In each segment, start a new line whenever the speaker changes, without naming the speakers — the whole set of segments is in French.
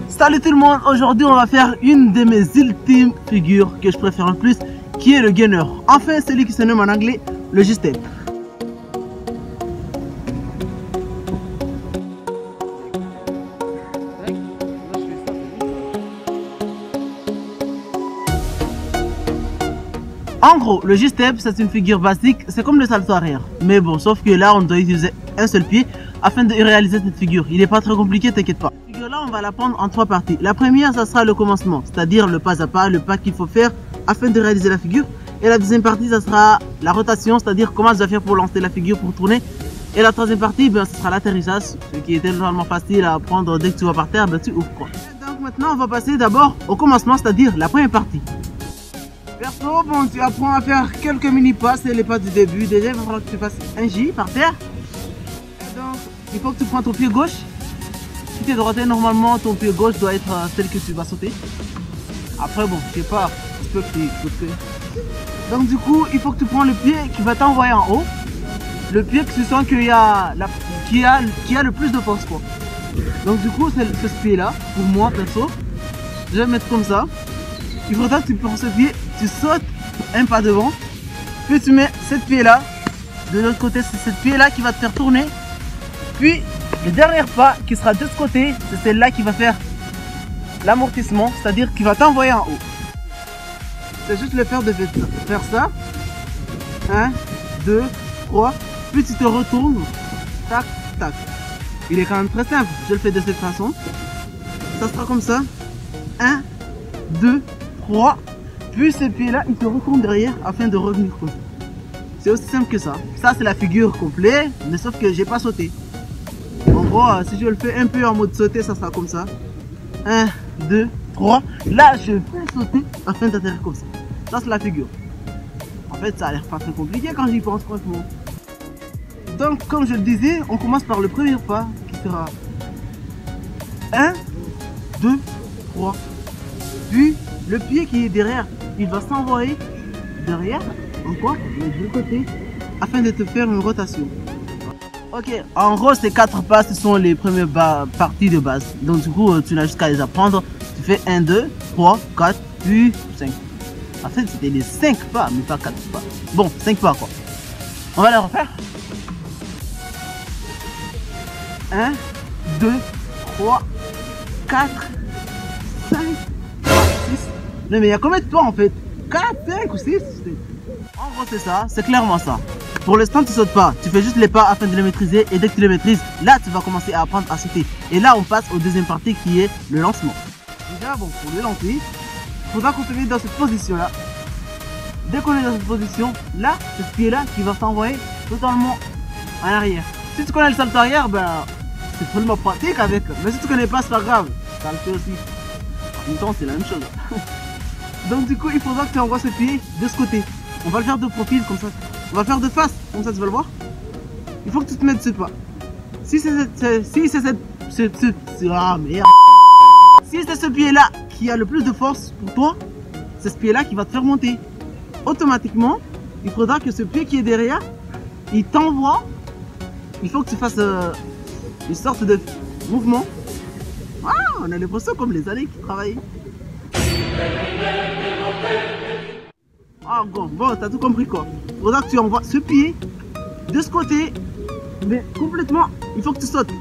Salut tout le monde, aujourd'hui on va faire une de mes ultimes figures que je préfère le plus, qui est le gainer. Enfin celui qui se nomme en anglais le G-Step. En gros, le G-Step c'est une figure basique, c'est comme le salto arrière. Mais bon, sauf que là on doit utiliser un seul pied afin de réaliser cette figure. Il n'est pas très compliqué, t'inquiète pas. Cette figure là on va la prendre en 3 parties. La première ça sera le commencement, c'est-à-dire le pas à pas, le pas qu'il faut faire afin de réaliser la figure. Et la deuxième partie ça sera la rotation, c'est-à-dire comment je dois faire pour lancer la figure, pour tourner. Et la troisième partie, ben, ce sera l'atterrissage, ce qui est tellement facile à apprendre. Dès que tu vas par terre, ben, tu ouvres quoi. Donc maintenant on va passer d'abord au commencement, c'est-à-dire la première partie. Perso, bon, tu apprends à faire quelques mini-pas, c'est les pas du début. Déjà, il va falloir que tu fasses un J par terre. Donc, il faut que tu prends ton pied gauche. Si tu es droité, normalement, ton pied gauche doit être celle que tu vas sauter. Après, bon, je sais pas, je peux que tu... Donc, du coup, il faut que tu prends le pied qui va t'envoyer en haut. Le pied que tu sens qu'il a le plus de force, quoi. Donc, du coup, c'est ce pied-là, pour moi, perso. Je vais le mettre comme ça. Il faudra que tu prends ce pied, tu sautes un pas devant, puis tu mets cette pied là, de l'autre côté c'est cette pied là qui va te faire tourner, puis le dernier pas qui sera de ce côté, c'est celle-là qui va faire l'amortissement, c'est-à-dire qui va t'envoyer en haut. C'est juste le faire de faire ça, 1, 2, 3, puis tu te retournes, tac, tac. Il est quand même très simple, je le fais de cette façon, ça sera comme ça, 1, 2, 3, puis ce pied là il se retourne derrière afin de revenir comme ça. C'est aussi simple que ça. Ça c'est la figure complète, mais sauf que j'ai pas sauté. En gros, si je le fais un peu en mode sauter, ça sera comme ça. 1, 2, 3. Là je fais sauter afin d'atterrir comme ça. Ça c'est la figure. En fait ça a l'air pas très compliqué quand j'y pense franchement. Donc comme je le disais, on commence par le premier pas qui sera 1, 2, 3. Puis le pied qui est derrière, il va s'envoyer derrière, encore, de l'autre côté, afin de te faire une rotation. Ok, en gros ces 4 pas, ce sont les premières parties de base. Donc du coup, tu n'as jusqu'à les apprendre. Tu fais 1, 2, 3, 4, puis 5. En fait, c'était les 5 pas, mais pas 4 pas. Bon, 5 pas quoi. On va les refaire. 1, 2, 3, 4, 5, 6. Non mais il y a combien de pas en fait? 4, 5 ou 6? En gros c'est ça, c'est clairement ça. Pour l'instant tu sautes pas, tu fais juste les pas afin de les maîtriser. Et dès que tu les maîtrises, là tu vas commencer à apprendre à sauter. Et là on passe au deuxième partie qui est le lancement. Déjà bon, pour le lancer, il faudra qu'on se mette dans cette position là. Dès qu'on est dans cette position, là, c'est ce pied là qui va s'envoyer totalement en arrière. Si tu connais le salto arrière, ben c'est tellement pratique avec. Mais si tu connais pas, c'est pas grave, ça le fait aussi. En même temps c'est la même chose. Donc du coup il faudra que tu envoies ce pied de ce côté. On va le faire de profil comme ça. On va le faire de face, comme ça tu vas le voir. Il faut que tu te mettes ce pas. Si c'est ce pied là qui a le plus de force pour toi, c'est ce pied là qui va te faire monter. Automatiquement, il faudra que ce pied qui est derrière, il t'envoie. Il faut que tu fasses une sorte de mouvement. Ah, on a l'impression comme les années qui travaillent. Ah bon, t'as tout compris quoi. Il faudra que tu envoies ce pied de ce côté, mais complètement, il faut que tu sautes.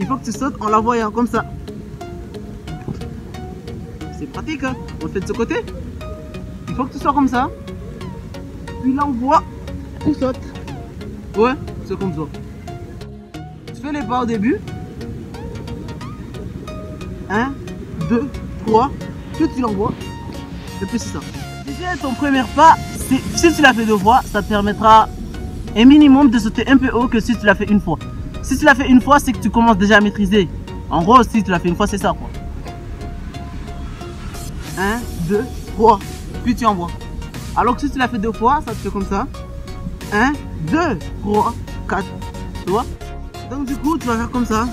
Il faut que tu sautes en l'envoyant comme ça. C'est pratique hein, on le fait de ce côté. Il faut que tu sois comme ça. Puis l'envoie, tu sautes. Ouais, c'est comme ça. Tu fais les pas au début. 1, 2, 3. Puis tu l'envoies. Et puis c'est ça. Si c'est ton premier pas, si tu l'as fait 2 fois, ça te permettra un minimum de sauter un peu haut que si tu l'as fait une fois. Si tu l'as fait une fois, c'est que tu commences déjà à maîtriser. En gros, si tu l'as fait une fois, c'est ça quoi. 1, 2, 3. Puis tu envoies. Alors que si tu l'as fait 2 fois, ça te fait comme ça. 1, 2, 3, 4. Tu vois? Donc du coup, tu vas faire comme ça.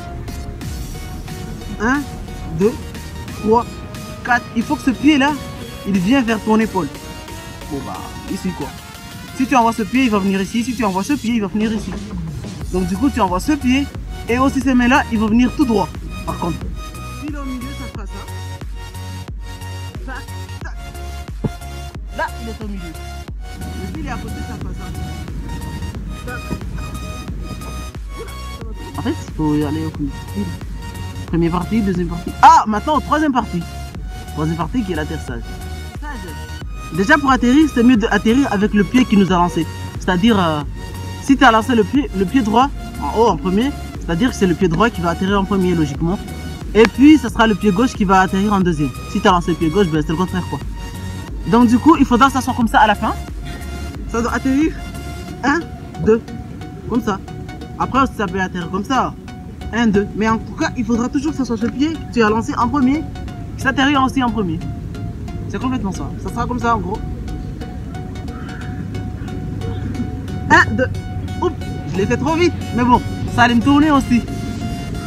1, 2, 3, 4. Il faut que ce pied là, il vient vers ton épaule. Bon bah, ici quoi. Si tu envoies ce pied, il va venir ici. Si tu envoies ce pied, il va venir ici. Donc du coup, tu envoies ce pied Et aussi ces mains là, ils vont venir tout droit. Par contre, si là au milieu, ça fera ça. Tac, tac. Là, il est au milieu. Le fil est à côté, ça fera ça. Tac. En fait, il faut y aller au fil. Première partie, deuxième partie. Ah, maintenant, troisième partie. Troisième partie qui est l'atterrissage. Déjà pour atterrir, c'est mieux d'atterrir avec le pied qui nous a lancé. C'est-à-dire, si tu as lancé le pied droit en haut en premier, c'est-à-dire que c'est le pied droit qui va atterrir en premier logiquement. Et puis, ce sera le pied gauche qui va atterrir en deuxième. Si tu as lancé le pied gauche, ben, c'est le contraire quoi. Donc du coup, il faudra que ça soit comme ça à la fin. Ça doit atterrir 1, 2, comme ça. Après, ça peut atterrir comme ça. 1, 2. Mais en tout cas, il faudra toujours que ce soit ce pied que tu as lancé en premier qui s'atterrit aussi en premier. C'est complètement ça. Ça sera comme ça en gros. 1, 2. Oups, je l'ai fait trop vite. Mais bon, ça allait me tourner aussi.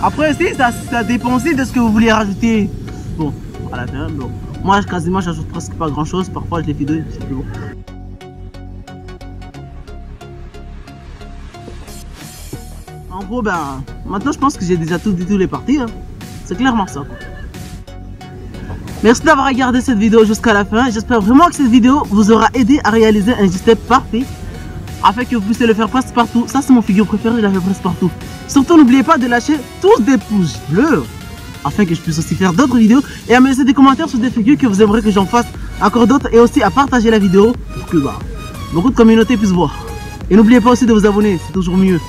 Après aussi, ça dépend aussi de ce que vous voulez rajouter. Bon, à la fin, bon. Moi, quasiment, j'ajoute presque pas grand chose. Parfois, je les fais deux, c'est plus bon. En gros, ben, maintenant, je pense que j'ai déjà tout dit tous les parties. Hein. C'est clairement ça, quoi. Merci d'avoir regardé cette vidéo jusqu'à la fin. J'espère vraiment que cette vidéo vous aura aidé à réaliser un G-step parfait afin que vous puissiez le faire presque partout. Ça, c'est mon figure préférée, je la fais presque partout. Surtout, n'oubliez pas de lâcher tous des pouces bleus afin que je puisse aussi faire d'autres vidéos et à me laisser des commentaires sur des figures que vous aimeriez que j'en fasse encore d'autres et aussi à partager la vidéo pour que beaucoup de communautés puissent voir. Et n'oubliez pas aussi de vous abonner, c'est toujours mieux.